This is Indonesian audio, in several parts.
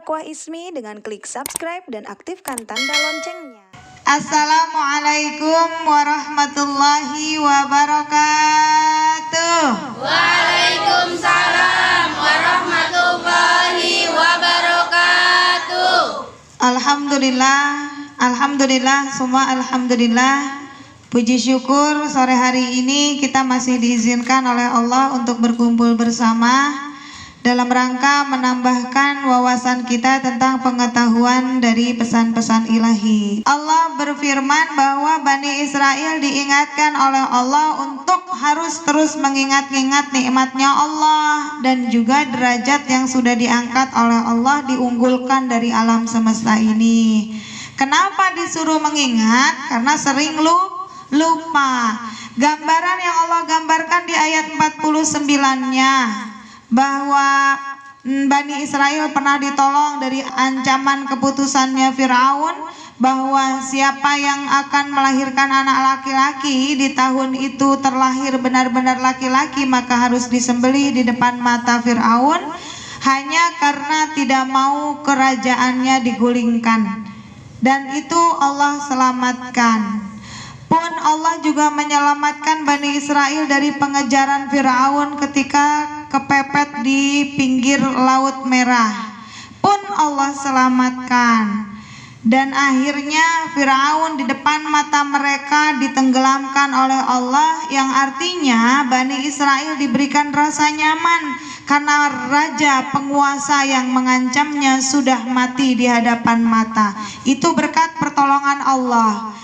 Dakwah Ismi dengan klik subscribe dan aktifkan tanda loncengnya. Assalamualaikum warahmatullahi wabarakatuh. Waalaikumsalam warahmatullahi wabarakatuh. Alhamdulillah, semua alhamdulillah. Puji syukur sore hari ini kita masih diizinkan oleh Allah untuk berkumpul bersama dalam rangka menambahkan wawasan kita tentang pengetahuan dari pesan-pesan ilahi. Allah berfirman bahwa Bani Israel diingatkan oleh Allah untuk harus terus mengingat-ingat nikmatnya Allah dan juga derajat yang sudah diangkat oleh Allah, diunggulkan dari alam semesta ini. Kenapa disuruh mengingat? Karena sering lupa. Gambaran yang Allah gambarkan di ayat 49-nya bahwa Bani Israel pernah ditolong dari ancaman keputusannya Firaun, bahwa siapa yang akan melahirkan anak laki-laki di tahun itu terlahir benar-benar laki-laki maka harus disembelih di depan mata Firaun hanya karena tidak mau kerajaannya digulingkan, dan itu Allah selamatkan. Pun Allah juga menyelamatkan Bani Israel dari pengejaran Firaun ketika kepepet di pinggir Laut Merah. Pun Allah selamatkan. Dan akhirnya Firaun di depan mata mereka ditenggelamkan oleh Allah, yang artinya Bani Israel diberikan rasa nyaman karena raja penguasa yang mengancamnya sudah mati di hadapan mata. Itu berkat pertolongan Allah.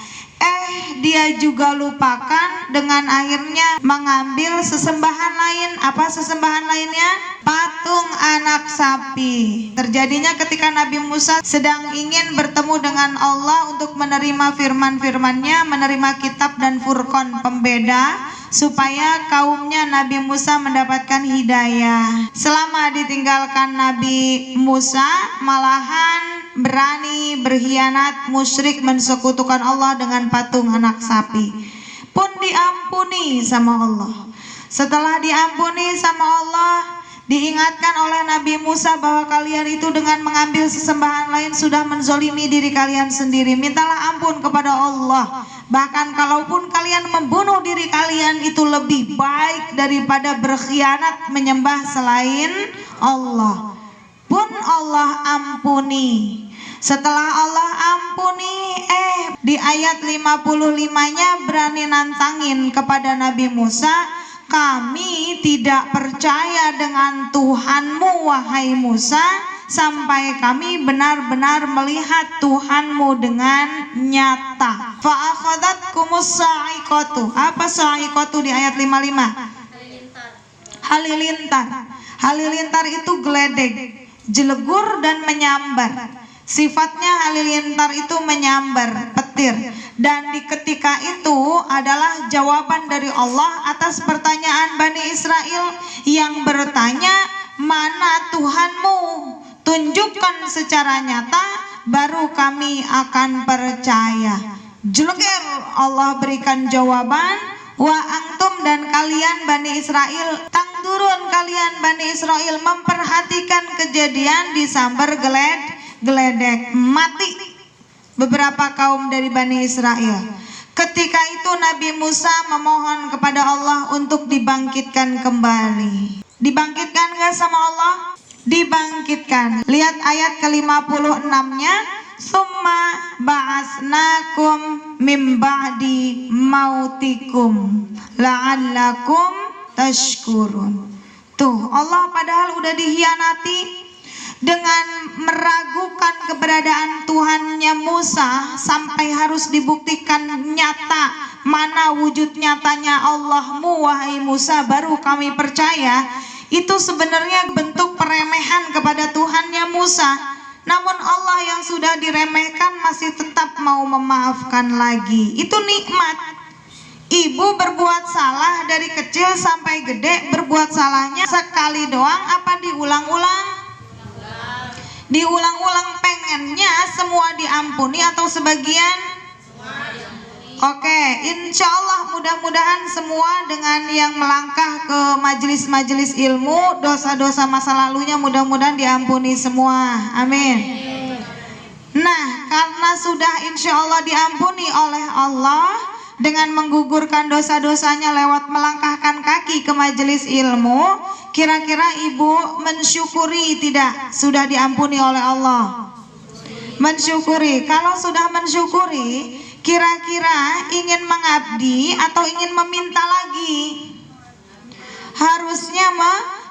Dia juga lupakan dengan akhirnya mengambil sesembahan lain. Apa sesembahan lainnya? Patung anak sapi. Terjadinya ketika Nabi Musa sedang ingin bertemu dengan Allah untuk menerima firman-firmannya, menerima kitab dan Furqan pembeda, supaya kaumnya Nabi Musa mendapatkan hidayah. Selama ditinggalkan Nabi Musa, malahan berani berkhianat, musyrik, mensekutukan Allah dengan patung anak sapi. Pun diampuni sama Allah. Setelah diampuni sama Allah, diingatkan oleh Nabi Musa bahwa kalian itu dengan mengambil sesembahan lain sudah menzolimi diri kalian sendiri. Mintalah ampun kepada Allah. Bahkan kalaupun kalian membunuh diri kalian, itu lebih baik daripada berkhianat menyembah selain Allah. Pun Allah ampuni. Setelah Allah ampuni, di ayat 55-nya berani nantangin kepada Nabi Musa, kami tidak percaya dengan Tuhanmu wahai Musa sampai kami benar-benar melihat Tuhanmu dengan nyata. Fa'akhadatkumus sa'iqatu. Apa sa'iqatu di ayat 55? Halilintar. Halilintar itu geledek, jelegur dan menyambar. Sifatnya halilintar itu menyambar, petir. Dan di ketika itu adalah jawaban dari Allah atas pertanyaan Bani Israel yang bertanya, mana Tuhanmu? Tunjukkan secara nyata, baru kami akan percaya. Jeleger Allah berikan jawaban, wa antum, dan kalian Bani Israel, tangdurun kalian Bani Israel memperhatikan kejadian disambar geledek, mati beberapa kaum dari Bani Israel. Ketika itu Nabi Musa memohon kepada Allah untuk dibangkitkan kembali. Dibangkitkan gak sama Allah? Dibangkitkan. Lihat ayat ke-56-nya. Summa ba'asnakum mim ba'di mautikum la'allakum tashkurun. Tuh, Allah padahal udah dikhianati dengan meragukan keberadaan Tuhannya Musa sampai harus dibuktikan nyata mana wujud nyatanya Allahmu wahai Musa baru kami percaya. Itu sebenarnya bentuk peremehan kepada Tuhannya Musa. Namun Allah yang sudah diremehkan masih tetap mau memaafkan lagi. Itu nikmat. Ibu berbuat salah dari kecil sampai gede, berbuat salahnya sekali doang apa diulang-ulang? Diulang-ulang. Pengennya semua diampuni atau sebagian? Oke, insya Allah mudah-mudahan semua dengan yang melangkah ke majelis-majelis ilmu, dosa-dosa masa lalunya mudah-mudahan diampuni semua. Amin. Nah, karena sudah insya Allah diampuni oleh Allah dengan menggugurkan dosa-dosanya lewat melangkahkan kaki ke majelis ilmu, kira-kira ibu mensyukuri tidak sudah diampuni oleh Allah? Mensyukuri. Kalau sudah mensyukuri, kira-kira ingin mengabdi atau ingin meminta lagi? Harusnya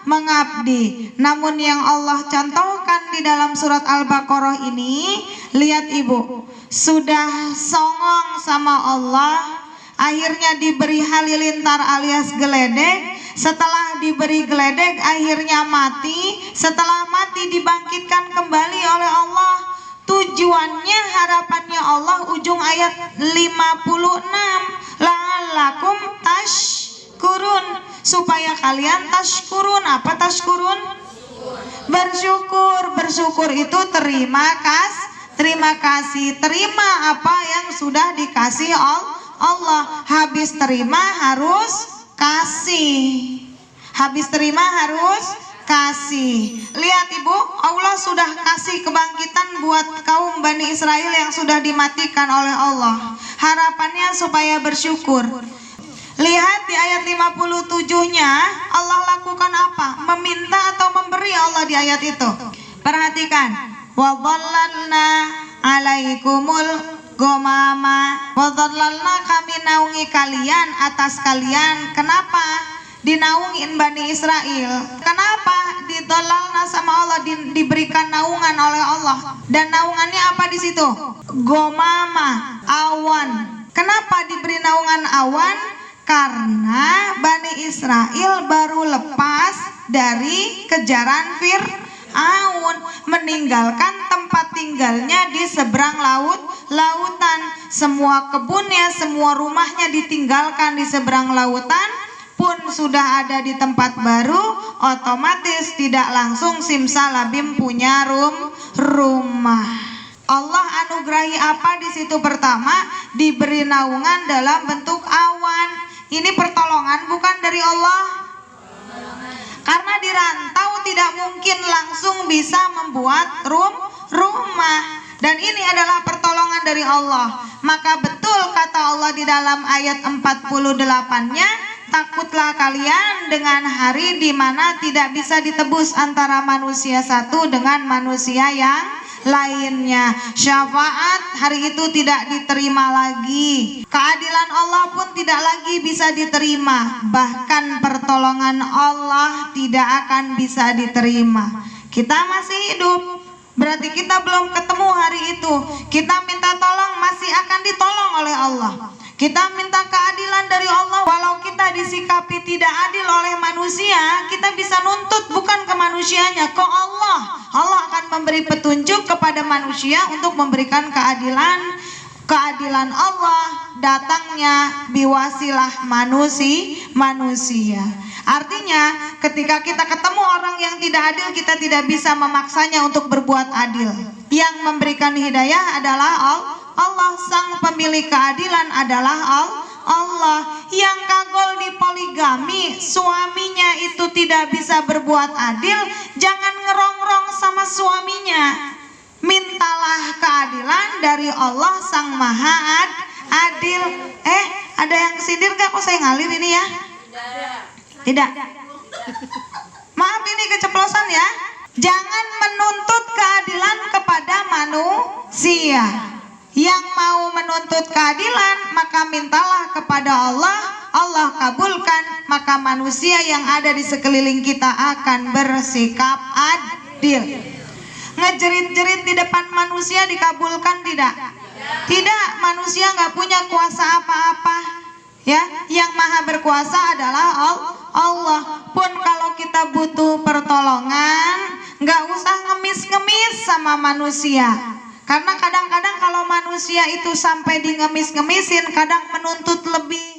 mengabdi. Namun yang Allah contohkan di dalam surat Al-Baqarah ini, lihat ibu, sudah songong sama Allah, akhirnya diberi halilintar alias geledek. Setelah diberi geledek akhirnya mati. Setelah mati dibangkitkan kembali oleh Allah. Tujuannya, harapannya Allah, ujung ayat 56, la'allakum tashkurun, supaya kalian tashkurun. Apa tashkurun? Bersyukur. Bersyukur itu terima kasih, terima apa yang sudah dikasih Allah. Habis terima harus kasih. Habis terima harus kasih. Lihat ibu, Allah sudah kasih kebangkitan buat kaum Bani Israel yang sudah dimatikan oleh Allah. Harapannya supaya bersyukur. Lihat di ayat 57-nya, Allah lakukan apa? Meminta atau memberi Allah di ayat itu? Perhatikan. Wa dhallalna alaikumul ghamama. Wa dhallalna, kami naungi kalian atas kalian. Kenapa? Dinaungin Bani Israel. Kenapa didolalna sama Allah, diberikan naungan oleh Allah? Dan naungannya apa di situ? Gomama, awan. Kenapa diberi naungan awan? Karena Bani Israel baru lepas dari kejaran Fir'aun, meninggalkan tempat tinggalnya di seberang lautan. Semua kebunnya, semua rumahnya ditinggalkan di seberang lautan. Pun sudah ada di tempat baru, otomatis tidak langsung simsalabim punya rumah. Allah anugerahi apa di situ? Pertama, diberi naungan dalam bentuk awan. Ini pertolongan bukan dari Allah? Karena di rantau tidak mungkin langsung bisa membuat rumah. Dan ini adalah pertolongan dari Allah. Maka betul kata Allah di dalam ayat 48-nya, takutlah kalian dengan hari di mana tidak bisa ditebus antara manusia satu dengan manusia yang lainnya. Syafaat hari itu tidak diterima lagi. Keadilan Allah pun tidak lagi bisa diterima. Bahkan pertolongan Allah tidak akan bisa diterima. Kita masih hidup, berarti kita belum ketemu hari itu. Kita minta tolong, masih akan ditolong oleh Allah. Kita minta keadilan dari Allah, walau kita disikapi tidak adil oleh manusia, kita bisa nuntut bukan ke manusianya, ke Allah. Allah akan memberi petunjuk kepada manusia untuk memberikan keadilan. Keadilan Allah datangnya biwasilah manusia. Artinya ketika kita ketemu orang yang tidak adil, kita tidak bisa memaksanya untuk berbuat adil. Yang memberikan hidayah adalah Allah, sang pemilik keadilan adalah Allah. Yang kagol di poligami, suaminya itu tidak bisa berbuat adil, jangan ngerongrong sama suaminya. Mintalah keadilan dari Allah sang maha adil. Ada yang kesindir gak? Kok saya ngalir ini ya? Tidak. Maaf, ini keceplosan ya. Jangan menuntut keadilan kepada manusia. Yang mau menuntut keadilan, maka mintalah kepada Allah. Allah kabulkan, maka manusia yang ada di sekeliling kita akan bersikap adil. Ngejerit-jerit di depan manusia dikabulkan tidak? Tidak, manusia nggak punya kuasa apa-apa. Ya, yang maha berkuasa adalah Allah. Pun kalau kita butuh pertolongan, nggak usah ngemis-ngemis sama manusia. Karena kadang-kadang kalau manusia itu sampai di ngemis-ngemisin, kadang menuntut lebih.